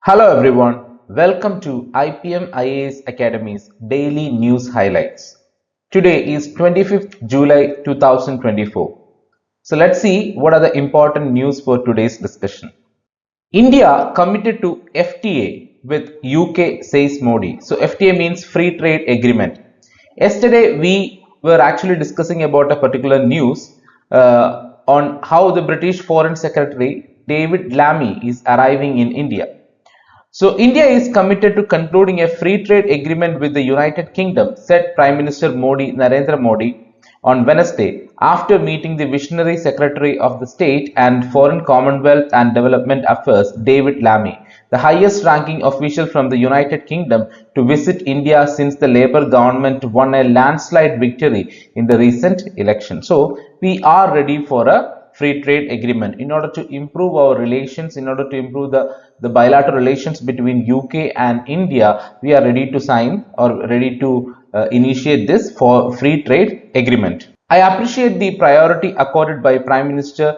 Hello everyone, welcome to IPM IAS Academy's Daily News Highlights. Today is 25th July 2024. So let's see what are the important news for today's discussion. India committed to FTA with UK, says Modi. So FTA means Free Trade Agreement. Yesterday we were actually discussing about a particular news on how the British Foreign Secretary David Lammy is arriving in India. So India is committed to concluding a free trade agreement with the United Kingdom, said Prime Minister Narendra Modi on Wednesday after meeting the visionary Secretary of the State and Foreign Commonwealth and Development Affairs David Lammy, the highest ranking official from the United Kingdom to visit India since the Labour government won a landslide victory in the recent election. So we are ready for a free trade agreement in order to improve our relations, in order to improve the bilateral relations between UK and India. We are ready to sign or ready to initiate this for free trade agreement. I appreciate the priority accorded by Prime Minister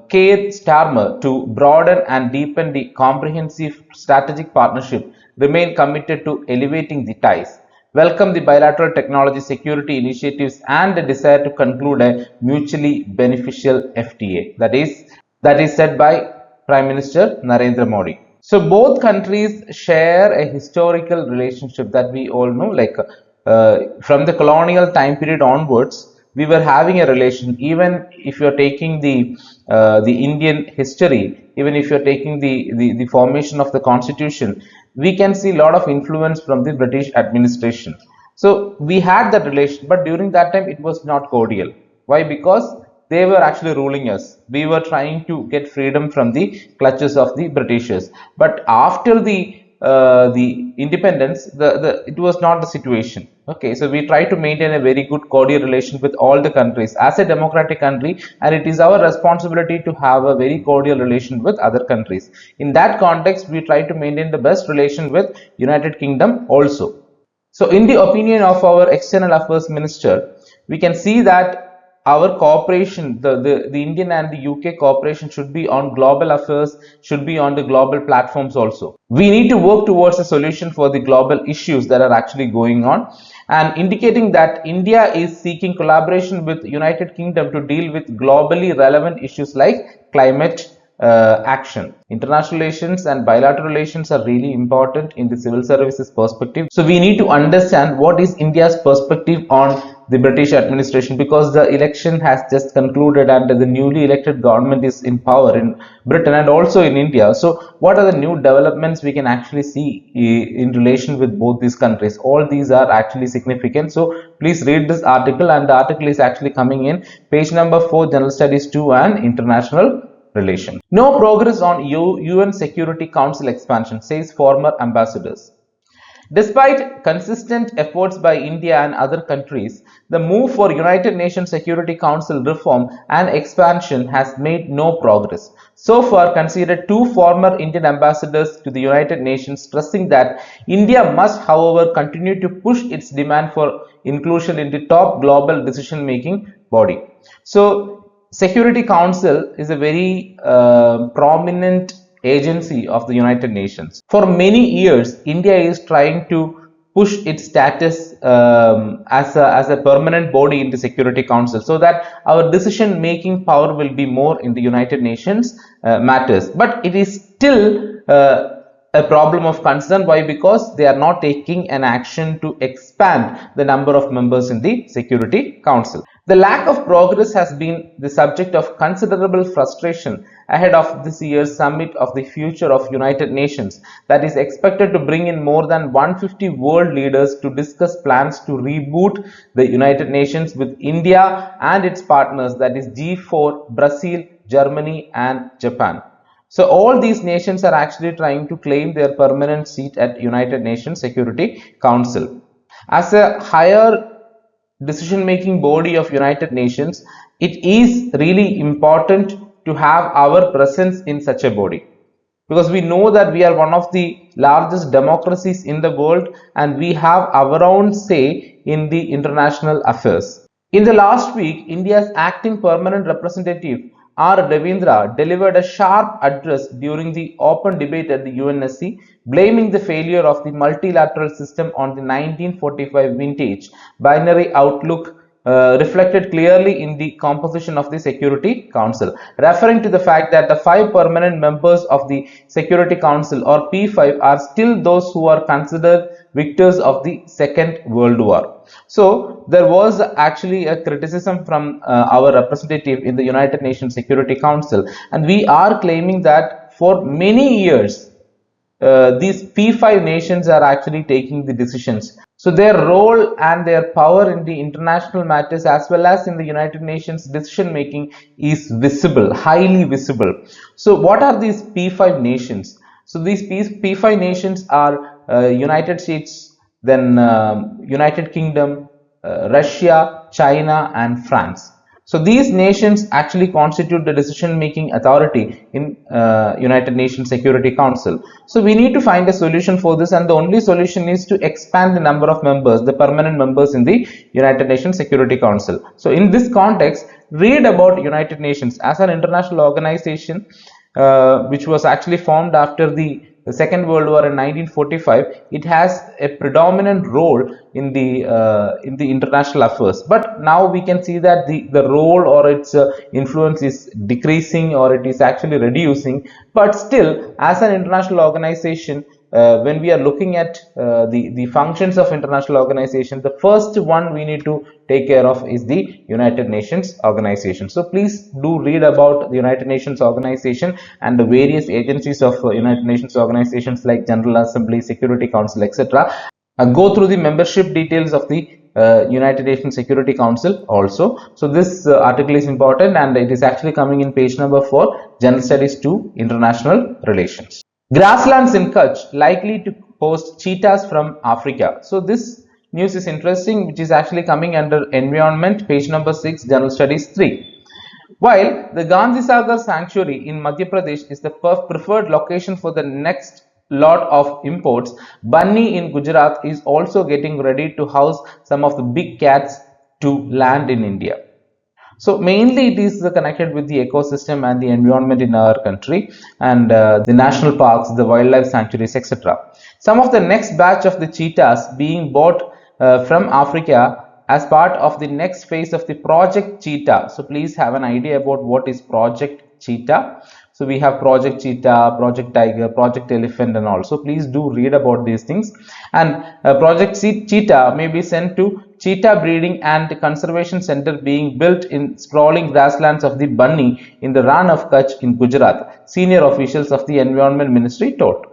Keir Starmer to broaden and deepen the comprehensive strategic partnership, remain committed to elevating the ties, welcome the bilateral technology security initiatives and the desire to conclude a mutually beneficial FTA. That is said by Prime Minister Narendra Modi. So both countries share a historical relationship that we all know, like from the colonial time period onwards, we were having a relation. Even if you're taking the Indian history, even if you're taking the formation of the constitution, we can see a lot of influence from the British administration. So we had that relation, but during that time it was not cordial. Why? Because they were actually ruling us. We were trying to get freedom from the clutches of the Britishers. But after the independence, it was not the situation. Okay, so we try to maintain a very good cordial relation with all the countries as a democratic country, and it is our responsibility to have a very cordial relation with other countries. In that context, we try to maintain the best relation with United Kingdom also. So in the opinion of our External Affairs Minister, we can see that our cooperation, the Indian and the UK cooperation should be on global affairs, should be on the global platforms also. We need to work towards a solution for the global issues that are actually going on, and indicating that India is seeking collaboration with United Kingdom to deal with globally relevant issues like climate action. International relations and bilateral relations are really important in the civil services perspective. So we need to understand what is India's perspective on the British administration, because the election has just concluded and the newly elected government is in power in Britain and also in India. So what are the new developments we can actually see in relation with both these countries? All these are actually significant. So please read this article, and the article is actually coming in page number 4, General Studies 2 and International Relation. No progress on UN Security Council expansion, says former ambassadors. Despite consistent efforts by India and other countries, the move for United Nations Security Council reform and expansion has made no progress. So far, considered two former Indian ambassadors to the United Nations, stressing that India must, however, continue to push its demand for inclusion in the top global decision-making body. So Security Council is a very prominent agency of the United Nations. For many years, India is trying to push its status as a permanent body in the Security Council, so that our decision making power will be more in the United Nations matters. But it is still a problem of concern. Why? Because they are not taking an action to expand the number of members in the Security Council. The lack of progress has been the subject of considerable frustration ahead of this year's summit of the future of United Nations that is expected to bring in more than 150 world leaders to discuss plans to reboot the United Nations with India and its partners, that is G4, Brazil, Germany and Japan. So all these nations are actually trying to claim their permanent seat at United Nations Security Council. As a higher decision-making body of United Nations, it is really important to have our presence in such a body, because we know that we are one of the largest democracies in the world and we have our own say in the international affairs. In the last week, India's acting permanent representative R. Ravindra delivered a sharp address during the open debate at the UNSC, blaming the failure of the multilateral system on the 1945 vintage binary outlook reflected clearly in the composition of the Security Council, referring to the fact that the 5 permanent members of the Security Council, or P5, are still those who are considered victors of the Second World War. So there was actually a criticism from our representative in the United Nations Security Council, and we are claiming that for many years these P5 nations are actually taking the decisions. So their role and their power in the international matters as well as in the United Nations decision making is visible, highly visible. So what are these P5 nations? So these P5 nations are United States, then United Kingdom, Russia, China, and France. So these nations actually constitute the decision-making authority in United Nations Security Council. So we need to find a solution for this, and the only solution is to expand the number of members, the permanent members in the United Nations Security Council. So in this context, read about United Nations as an international organization which was actually formed after the Second World War in 1945. It has a predominant role in the international affairs, but now we can see that the role or its influence is decreasing, or it is actually reducing. But still, as an international organization, when we are looking at the functions of international organization, the first one we need to take care of is the United Nations organization. So please do read about the United Nations organization and the various agencies of United Nations organizations like General Assembly, Security Council, etc. Go through the membership details of the United Nations Security Council also. So this article is important, and it is actually coming in page number 4, General Studies 2, International Relations. Grasslands in Kutch likely to host cheetahs from Africa. So this news is interesting, which is actually coming under Environment, page number 6, General Studies 3. While the Gandhi Sagar Sanctuary in Madhya Pradesh is the preferred location for the next lot of imports, Bunny in Gujarat is also getting ready to house some of the big cats to land in India. So mainly it is connected with the ecosystem and the environment in our country, and the national parks, the wildlife sanctuaries, etc. Some of the next batch of the cheetahs being bought from Africa as part of the next phase of the Project Cheetah. So please have an idea about what is Project Cheetah. So we have Project Cheetah, Project Tiger, Project Elephant, and also please do read about these things. And Project Cheetah may be sent to Cheetah Breeding and Conservation Center being built in sprawling grasslands of the Bunny in the Rann of Kutch in Gujarat, senior officials of the Environment Ministry told.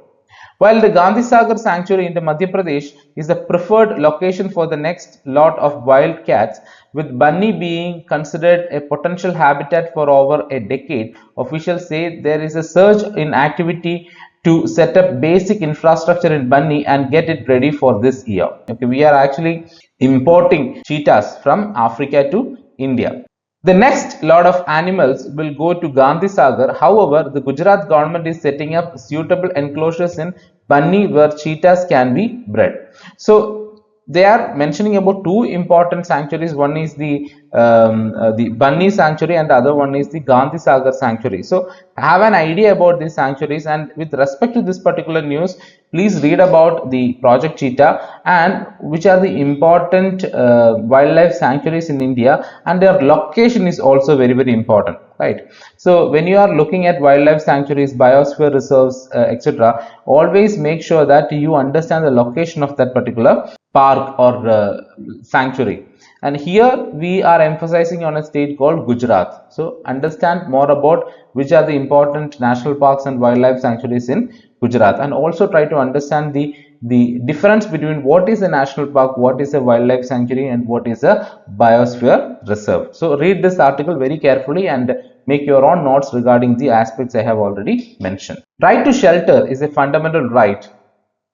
While the Gandhi Sagar Sanctuary in Madhya Pradesh is the preferred location for the next lot of wild cats, with Bunny being considered a potential habitat for over a decade, officials say there is a surge in activity to set up basic infrastructure in Bunny and get it ready for this year. Okay, we are actually importing cheetahs from Africa to India. The next lot of animals will go to Gandhi Sagar. However, the Gujarat government is setting up suitable enclosures in Bunny where cheetahs can be bred. So they are mentioning about two important sanctuaries. One is the Bunny Sanctuary, and the other one is the Gandhi Sagar Sanctuary. So have an idea about these sanctuaries, and with respect to this particular news, please read about the Project Cheetah and which are the important wildlife sanctuaries in India, and their location is also very, very important, right? So when you are looking at wildlife sanctuaries, biosphere reserves, etc., always make sure that you understand the location of that particular park or sanctuary. And here we are emphasizing on a state called Gujarat. So understand more about which are the important national parks and wildlife sanctuaries in Gujarat, and also try to understand the difference between what is a national park, what is a wildlife sanctuary, and what is a biosphere reserve. So read this article very carefully and make your own notes regarding the aspects I have already mentioned. Right to shelter is a fundamental right,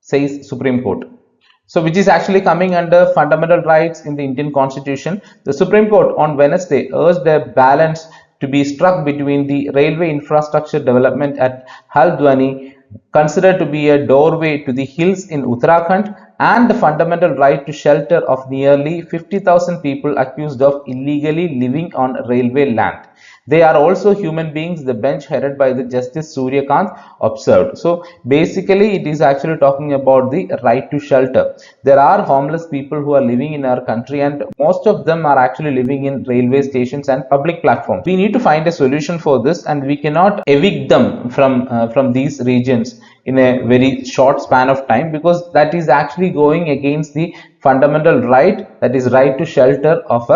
says Supreme Court. So which is actually coming under fundamental rights in the Indian Constitution. The Supreme Court on Wednesday urged a balance to be struck between the railway infrastructure development at Haldwani, considered to be a doorway to the hills in Uttarakhand, and the fundamental right to shelter of nearly 50,000 people accused of illegally living on railway land. They are also human beings, the bench headed by the Justice Suryakant observed. So basically it is actually talking about the right to shelter. There are homeless people who are living in our country, and most of them are actually living in railway stations and public platforms. We need to find a solution for this, and we cannot evict them from these regions in a very short span of time, because that is actually going against the fundamental right, that is right to shelter of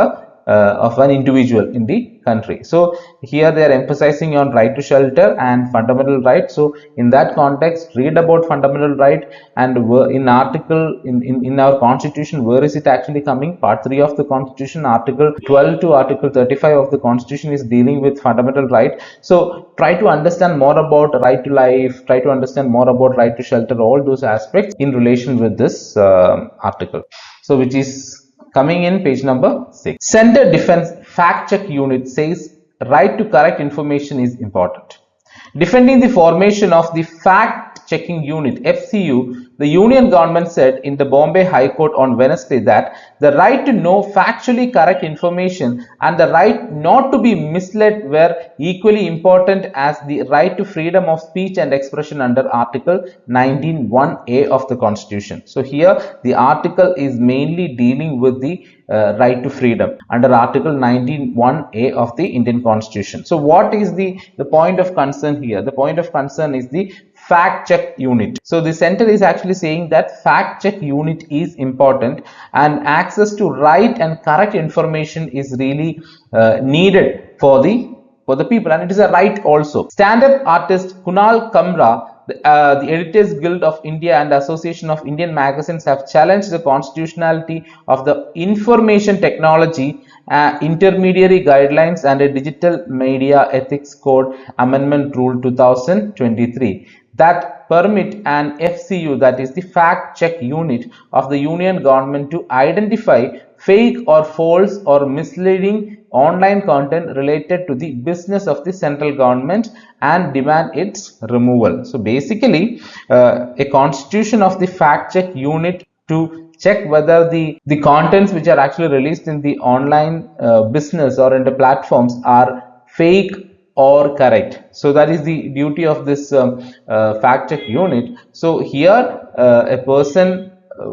an individual in the country. So here they are emphasizing on right to shelter and fundamental right. So in that context, read about fundamental right, and in article in our constitution, where is it actually coming? Part 3 of the constitution, article 12 to article 35 of the constitution is dealing with fundamental right. So try to understand more about right to life, try to understand more about right to shelter, all those aspects in relation with this article. So which is coming in page number 6. Center Defense Fact Check Unit says right to correct information is important. Defending the formation of the Fact Checking Unit (FCU), the Union government said in the Bombay High Court on Wednesday that the right to know factually correct information and the right not to be misled were equally important as the right to freedom of speech and expression under Article 19(1)(a) of the Constitution. So here the article is mainly dealing with the right to freedom under Article 19(1)(a) of the Indian Constitution. So what is the point of concern here? The point of concern is the fact check unit. So the center is actually saying that fact check unit is important, and access to right and correct information is really needed for the people, and it is a right also. Stand-up artist Kunal Kamra, the Editors Guild of India and Association of Indian Magazines have challenged the constitutionality of the Information Technology Intermediary Guidelines and a Digital Media Ethics Code Amendment Rule 2023 that permit an FCU, that is the fact check unit of the Union government, to identify fake or false or misleading online content related to the business of the central government and demand its removal. So basically a constitution of the fact check unit to check whether the contents which are actually released in the online business or in the platforms are fake or correct. So that is the duty of this fact check unit. So here a person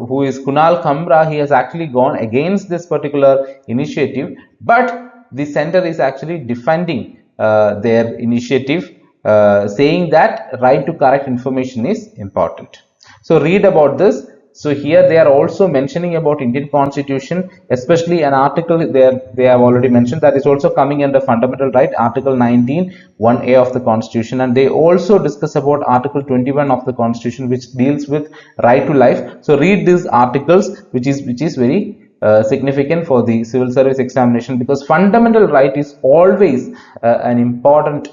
who is Kunal Kamra, he has actually gone against this particular initiative, but the center is actually defending their initiative, saying that right to correct information is important. So read about this. So here they are also mentioning about Indian Constitution, especially an article there they have already mentioned that is also coming under fundamental right, Article 19(1)(a) of the Constitution, and they also discuss about Article 21 of the Constitution, which deals with right to life. So read these articles, which is very significant for the civil service examination, because fundamental right is always an important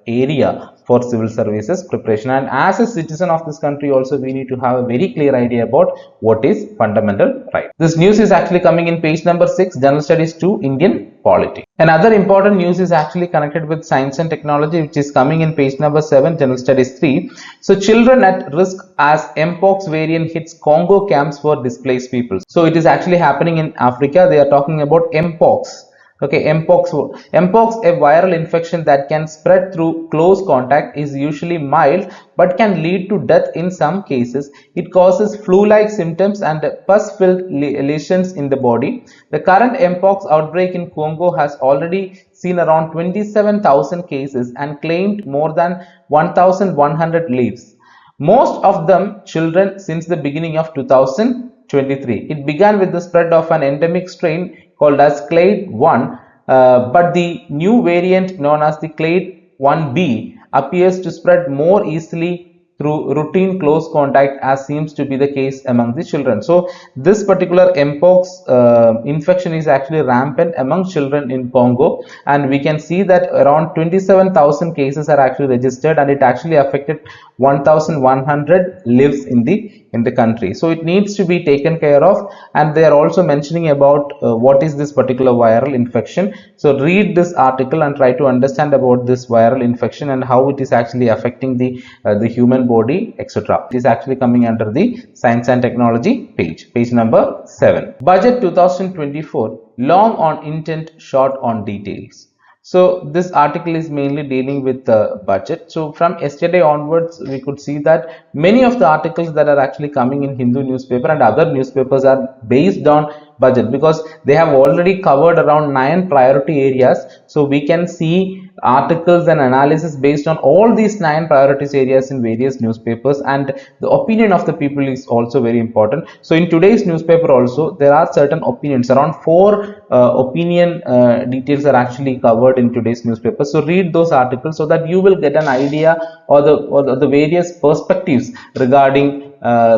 area for civil services preparation, and as a citizen of this country also we need to have a very clear idea about what is fundamental right. This news is actually coming in page number 6, General Studies 2, Indian Polity. Another important news is actually connected with science and technology, which is coming in page number 7, General Studies 3. So children at risk as Mpox variant hits Congo camps for displaced people. So it is actually happening in Africa. They are talking about Mpox. Okay, Mpox, a viral infection that can spread through close contact, is usually mild but can lead to death in some cases. It causes flu-like symptoms and pus-filled lesions in the body. The current Mpox outbreak in Congo has already seen around 27,000 cases and claimed more than 1,100 lives, most of them children, since the beginning of 2023. It began with the spread of an endemic strain called as Clade 1, but the new variant known as the Clade 1b appears to spread more easily through routine close contact, as seems to be the case among the children. So this particular Mpox infection is actually rampant among children in Congo, and we can see that around 27,000 cases are actually registered, and it actually affected 1,100 lives in the country. So it needs to be taken care of, and they are also mentioning about what is this particular viral infection. So read this article and try to understand about this viral infection and how it is actually affecting the human body, etc. It is actually coming under the science and technology page number 7. Budget 2024, long on intent, short on details. So this article is mainly dealing with the budget. So from yesterday onwards, we could see that many of the articles that are actually coming in Hindu newspaper and other newspapers are based on budget, because they have already covered around 9 priority areas. So we can see articles and analysis based on all these 9 priorities areas in various newspapers, and the opinion of the people is also very important. So in today's newspaper also there are certain opinions, around 4 opinion details are actually covered in today's newspaper. So read those articles so that you will get an idea, or the various perspectives regarding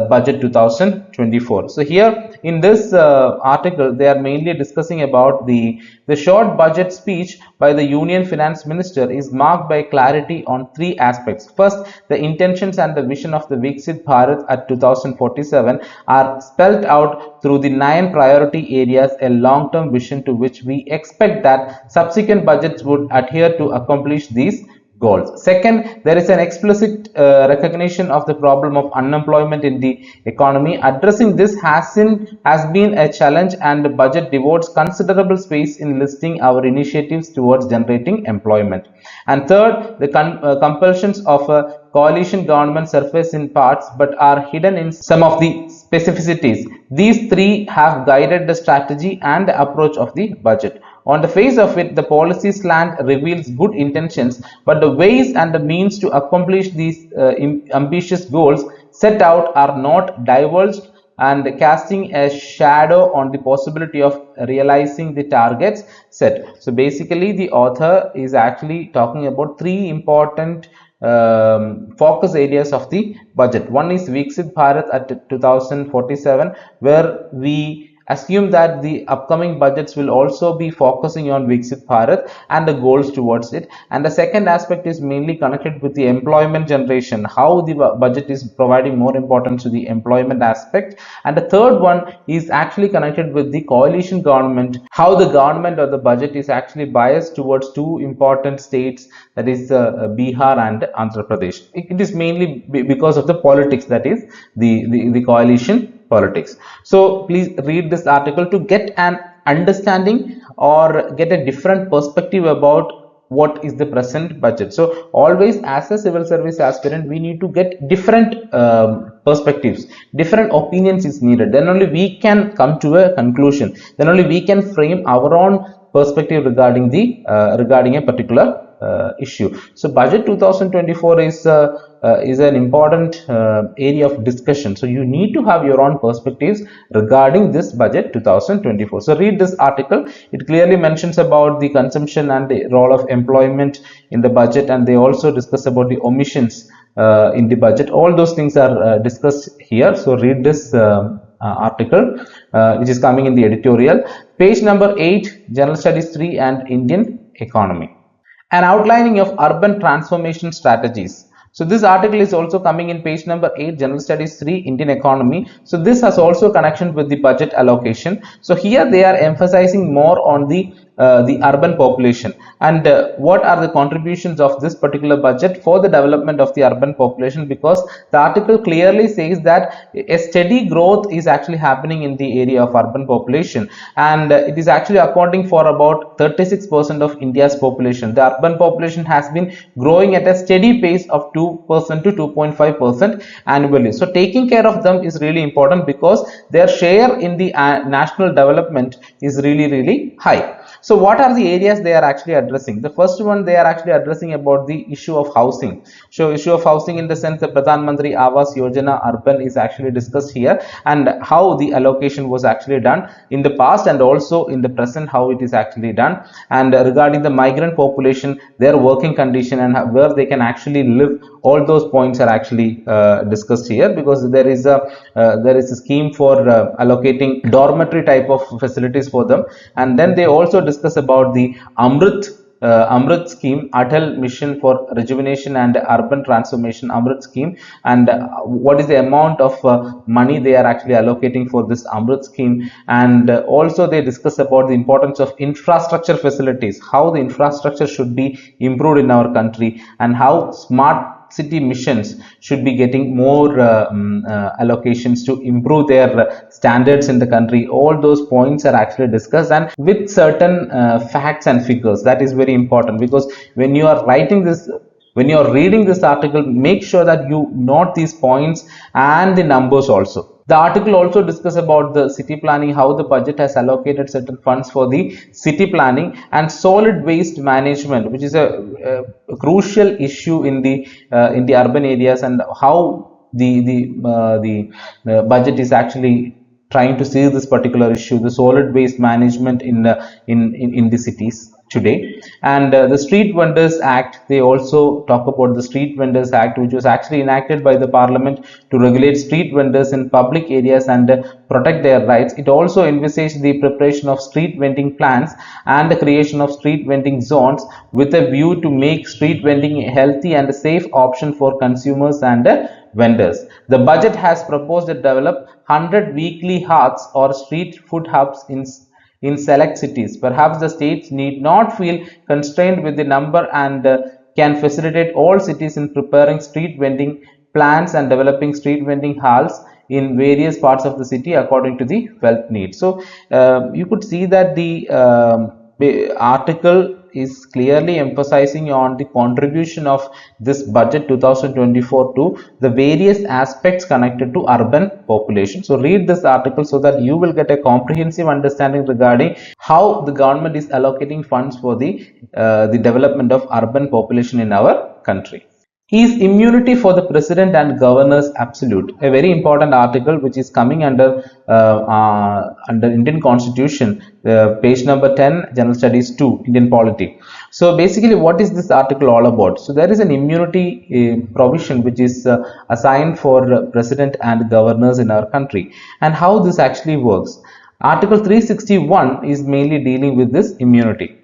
budget 2024. So here in this article they are mainly discussing about the short budget speech by the Union Finance Minister is marked by clarity on 3 aspects. First, the intentions and the vision of the Viksit Bharat at 2047 are spelled out through the 9 priority areas, a long-term vision to which we expect that subsequent budgets would adhere to accomplish these goals. Second, there is an explicit recognition of the problem of unemployment in the economy. Addressing this has been a challenge, and the budget devotes considerable space in listing our initiatives towards generating employment. And third, the compulsions of a coalition government surface in parts but are hidden in some of the specificities. These 3 have guided the strategy and the approach of the budget. On the face of it, the policy slant reveals good intentions, but the ways and the means to accomplish these ambitious goals set out are not divulged, and casting a shadow on the possibility of realizing the targets set. So basically the author is actually talking about 3 important focus areas of the budget. One is Viksit Bharat at 2047, where we assume that the upcoming budgets will also be focusing on Viksit Bharat and the goals towards it. And the second aspect is mainly connected with the employment generation, how the budget is providing more importance to the employment aspect. And the third one is actually connected with the coalition government, how the government or the budget is actually biased towards 2 important states, that is Bihar and Andhra Pradesh. It is mainly because of the politics, that is the coalition politics. So please read this article to get an understanding or get a different perspective about what is the present budget. So always as a civil service aspirant, we need to get different perspectives, different opinions is needed. Then only we can come to a conclusion. Then only we can frame our own perspective regarding a particular issue. So budget 2024 is an important area of discussion. So you need to have your own perspectives regarding this budget 2024. So read this article. It clearly mentions about the consumption and the role of employment in the budget, and they also discuss about the omissions in the budget. All those things are discussed here. So read this article which is coming in the editorial. Page number 8, General Studies 3 and Indian Economy. An outlining of urban transformation strategies. So this article is also coming in page number 8, General Studies 3, Indian Economy. So this has also connection with the budget allocation. So here they are emphasizing more on the urban population, and what are the contributions of this particular budget for the development of the urban population, because the article clearly says that a steady growth is actually happening in the area of urban population, and it is actually accounting for about 36% of India's population. The urban population has been growing at a steady pace of 2% to 2.5% annually. So taking care of them is really important, because their share in the national development is really high. So what are the areas they are actually addressing? The first one, they are actually addressing about the issue of housing. So issue of housing in the sense that Pradhan Mantri Awas Yojana urban is actually discussed here, and how the allocation was actually done in the past and also in the present, how it is actually done. And regarding the migrant population, their working condition and where they can actually live, all those points are actually discussed here, because there is a scheme for allocating dormitory type of facilities for them. And then they also discuss about the Amrit scheme, Atal Mission for Rejuvenation and Urban Transformation, Amrit scheme, and what is the amount of money they are actually allocating for this Amrit scheme. And also they discuss about the importance of infrastructure facilities, how the infrastructure should be improved in our country, and how smart city missions should be getting more allocations to improve their standards in the country. All those points are actually discussed, and with certain facts and figures. That is very important, because when you are writing this, when you are reading this article, make sure that you note these points and the numbers also. The article also discusses about the city planning, how the budget has allocated certain funds for the city planning, and solid waste management, which is a crucial issue in the urban areas, and how the budget is actually trying to see this particular issue, the solid waste management in the cities today. And the Street Vendors Act, they also talk about the Street Vendors Act, which was actually enacted by the Parliament to regulate street vendors in public areas and protect their rights. It also envisaged the preparation of street vending plans and the creation of street vending zones, with a view to make street vending a healthy and a safe option for consumers and vendors. The budget has proposed to develop 100 weekly hearths or street food hubs in select cities. Perhaps the states need not feel constrained with the number, and can facilitate all cities in preparing street vending plans and developing street vending halls in various parts of the city according to the wealth needs. So you could see that the article is clearly emphasizing on the contribution of this budget 2024 to the various aspects connected to urban population. So read this article so that you will get a comprehensive understanding regarding how the government is allocating funds for the development of urban population in our country. Is immunity for the president and governors absolute? A very important article which is coming under Indian Constitution, page number 10, General Studies 2, Indian Polity. So basically, what is this article all about? So there is an immunity provision which is assigned for president and governors in our country, and how this actually works. Article 361 is mainly dealing with this immunity.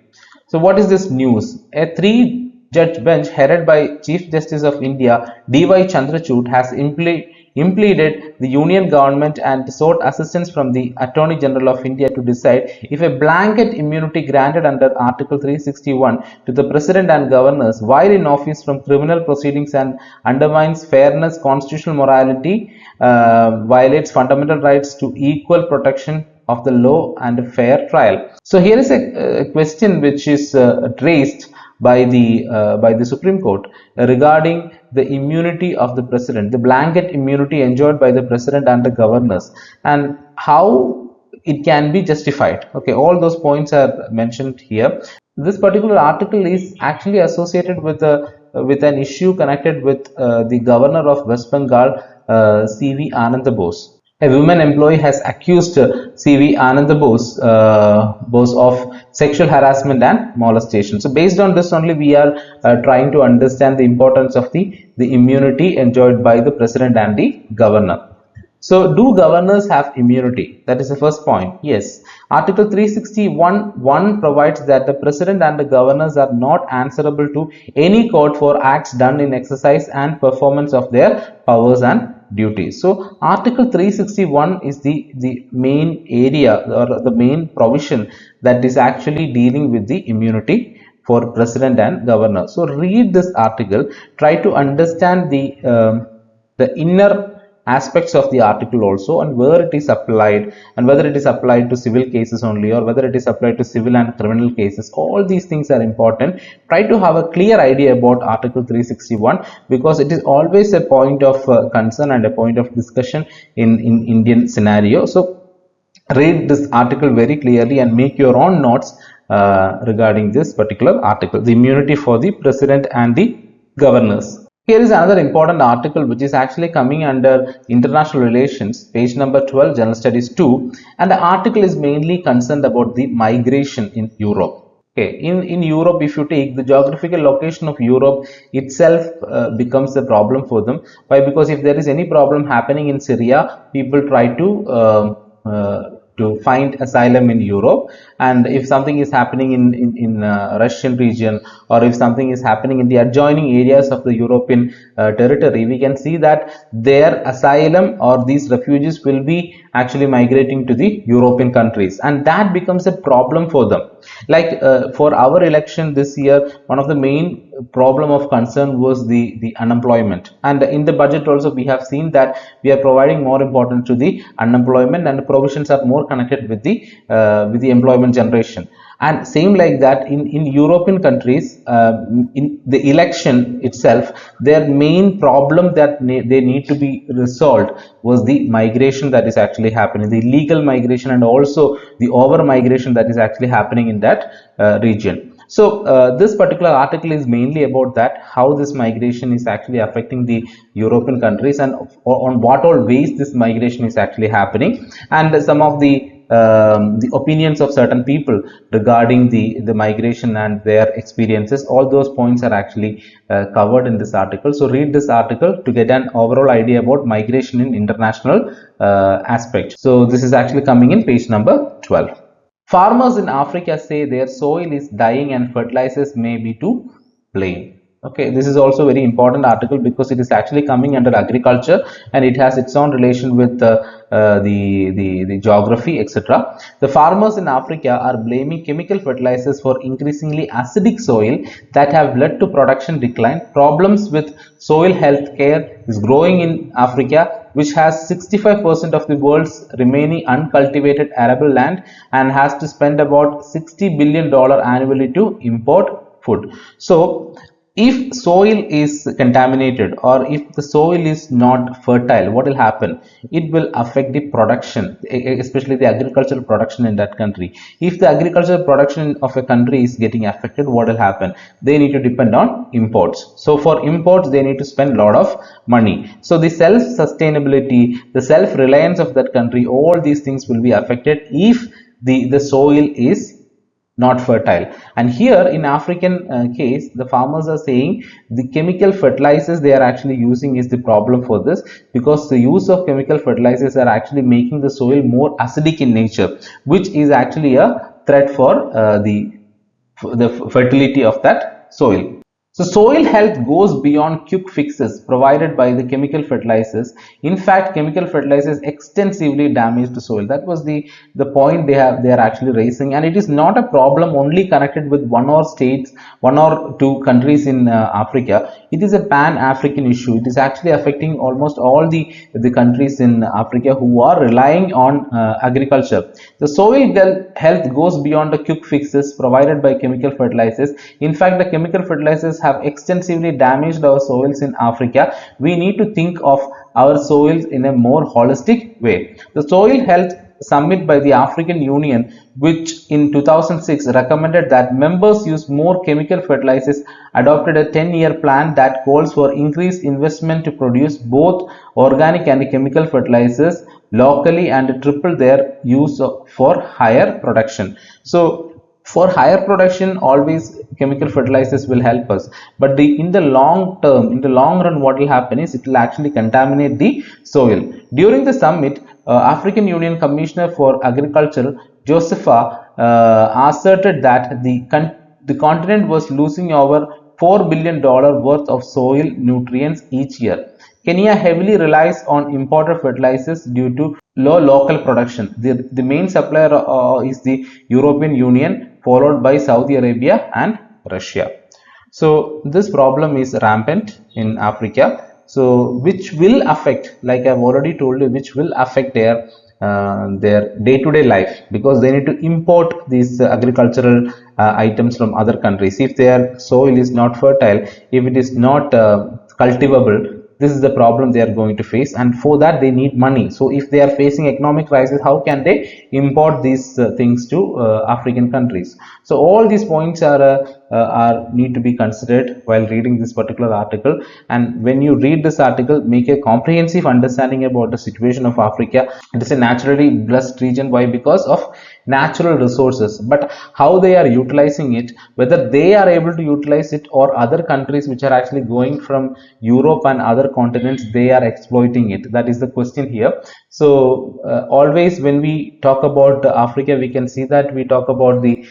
So what is this news? A three-judge bench headed by Chief Justice of India D.Y. Chandrachud has impleaded the union government and sought assistance from the Attorney General of India to decide if a blanket immunity granted under Article 361 to the President and Governors while in office from criminal proceedings and undermines fairness, constitutional morality, violates fundamental rights to equal protection of the law and fair trial. So here is a question which is raised by the Supreme Court regarding the immunity of the president, the blanket immunity enjoyed by the president and the governors, and how it can be justified. Okay, all those points are mentioned here. This particular article is actually associated with an issue connected with the governor of West Bengal, C.V. Ananda Bose. A woman employee has accused C.V. Ananda Bose of sexual harassment and molestation. So based on this only, we are trying to understand the importance of the immunity enjoyed by the president and the governor. So do governors have immunity? That is the first point. Yes. Article 361(1) provides that the president and the governors are not answerable to any court for acts done in exercise and performance of their powers and duties. So Article 361 is the main area or the main provision that is actually dealing with the immunity for president and governor. So read this article, try to understand the inner aspects of the article also, and where it is applied, and whether it is applied to civil cases only or whether it is applied to civil and criminal cases. All these things are important. Try to have a clear idea about Article 361, because it is always a point of concern and a point of discussion in Indian scenario. So read this article very clearly and make your own notes regarding this particular article, the immunity for the president and the governors. Here is another important article which is actually coming under international relations, page number 12, General Studies 2, and the article is mainly concerned about the migration in Europe. Okay, in Europe, if you take the geographical location of Europe itself becomes a problem for them. Why? Because if there is any problem happening in Syria, people try to find asylum in Europe, and if something is happening in Russian region, or if something is happening in the adjoining areas of the European territory, we can see that their asylum or these refugees will be actually migrating to the European countries, and that becomes a problem for them. Like for our election this year, one of the main problem of concern was the unemployment, and in the budget also we have seen that we are providing more importance to the unemployment, and the provisions are more connected with the employment generation. And same like that in European countries, in the election itself, their main problem that they need to be resolved was the migration that is actually happening, the illegal migration, and also the over migration that is actually happening in that region. So this particular article is mainly about that, how this migration is actually affecting the European countries, and on what all ways this migration is actually happening, and some of the opinions of certain people regarding the migration and their experiences. All those points are actually covered in this article. So read this article to get an overall idea about migration in international aspect. So this is actually coming in page number 12. Farmers in Africa say their soil is dying and fertilizers may be to blame. Okay, this is also a very important article because it is actually coming under agriculture, and it has its own relation with the geography, etc. The farmers in Africa are blaming chemical fertilizers for increasingly acidic soil that have led to production decline. Problems with soil health care is growing in Africa, which has 65% of the world's remaining uncultivated arable land and has to spend about $60 billion annually to import food. So if soil is contaminated, or if the soil is not fertile, what will happen? It will affect the production, especially the agricultural production in that country. If the agricultural production of a country is getting affected, what will happen? They need to depend on imports. So for imports, they need to spend a lot of money. So the self-sustainability, the self-reliance of that country, all these things will be affected if the soil is not fertile. And here in African case, the farmers are saying the chemical fertilizers they are actually using is the problem for this, because the use of chemical fertilizers are actually making the soil more acidic in nature, which is actually a threat for the fertility of that soil. So soil health goes beyond quick fixes provided by the chemical fertilizers. In fact, chemical fertilizers extensively damage the soil. That was the point they are actually raising, and it is not a problem only connected with one or two countries in Africa. It is a pan-African issue. It is actually affecting almost all the countries in Africa who are relying on agriculture. The soil health goes beyond the quick fixes provided by chemical fertilizers. In fact, the chemical fertilizers have extensively damaged our soils in Africa. We need to think of our soils in a more holistic way. The Soil Health Summit by the African Union, which in 2006 recommended that members use more chemical fertilizers, adopted a 10-year plan that calls for increased investment to produce both organic and chemical fertilizers locally and triple their use for higher production. So for higher production, always chemical fertilizers will help us, but in the long term, in the long run, what will happen is it will actually contaminate the soil. During the summit, African Union Commissioner for Agriculture Josepha asserted that the continent was losing over $4 billion worth of soil nutrients each year. Kenya heavily relies on imported fertilizers due to low local production. The main supplier is the European Union, followed by Saudi Arabia and Russia. So this problem is rampant in Africa. So which will affect, like I've already told you, which will affect their day-to-day life, because they need to import these agricultural items from other countries. If their soil is not fertile, if it is not cultivable, this is the problem they are going to face, and for that they need money. So if they are facing economic crisis, how can they import these things to African countries? So all these points are need to be considered while reading this particular article. And when you read this article, make a comprehensive understanding about the situation of Africa. It is a naturally blessed region. Why? Because of natural resources, but how they are utilizing it, whether they are able to utilize it, or other countries which are actually going from Europe and other continents, they are exploiting it. That is the question here. So always when we talk about Africa, we can see that we talk about the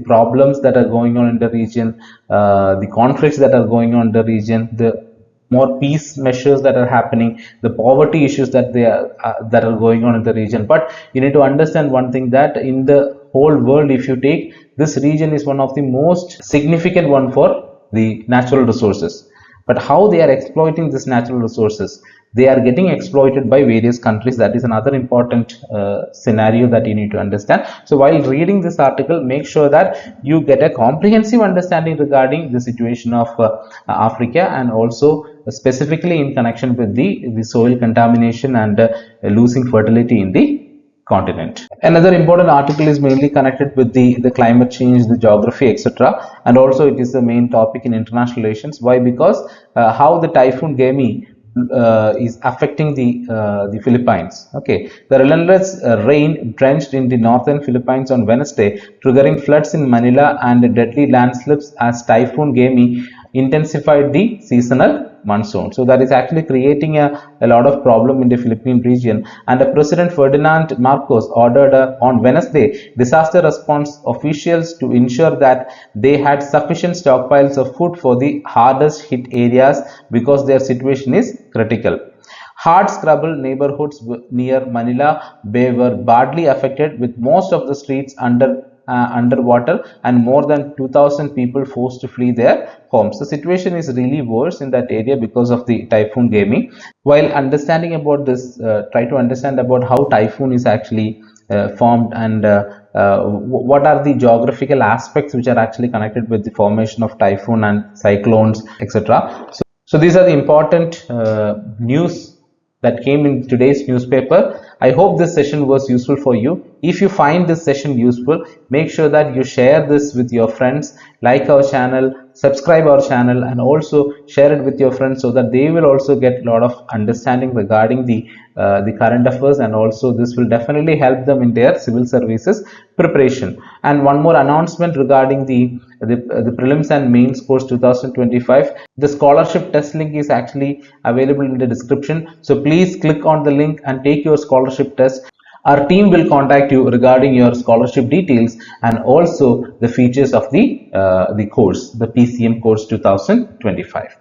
problems that are going on in the region, the conflicts that are going on in the region, the more peace measures that are happening, the poverty issues that are going on in the region. But you need to understand one thing, that in the whole world, if you take, this region is one of the most significant one for the natural resources. But how they are exploiting this natural resources? They are getting exploited by various countries. That is another important scenario that you need to understand. So while reading this article, make sure that you get a comprehensive understanding regarding the situation of Africa, and also specifically in connection with the soil contamination and losing fertility in the continent. Another important article is mainly connected with the climate change, the geography, etc. And also it is the main topic in international relations. Why? Because how the typhoon Gemi is affecting the Philippines. Okay, the relentless rain drenched in the northern Philippines on Wednesday, triggering floods in Manila and deadly landslips as Typhoon Gemi intensified the seasonal monsoon. So that is actually creating a lot of problem in the Philippine region, and President Ferdinand Marcos ordered on Wednesday disaster response officials to ensure that they had sufficient stockpiles of food for the hardest hit areas because their situation is critical. Hard-scrabble neighborhoods near Manila Bay were badly affected, with most of the streets underwater and more than 2,000 people forced to flee their homes. The situation is really worse in that area because of the Typhoon Gemi. While understanding about this, try to understand about how typhoon is actually formed, and what are the geographical aspects which are actually connected with the formation of typhoon and cyclones, etc. So these are the important news that came in today's newspaper. I hope this session was useful for you. If you find this session useful, make sure that you share this with your friends, like our channel, subscribe our channel, and also share it with your friends so that they will also get a lot of understanding regarding the current affairs, and also this will definitely help them in their civil services preparation. And one more announcement regarding the prelims and mains course 2025. The scholarship test link is actually available in the description, so please click on the link and take your scholarship test. Our team will contact you regarding your scholarship details and also the features of the course, the PCM course 2025.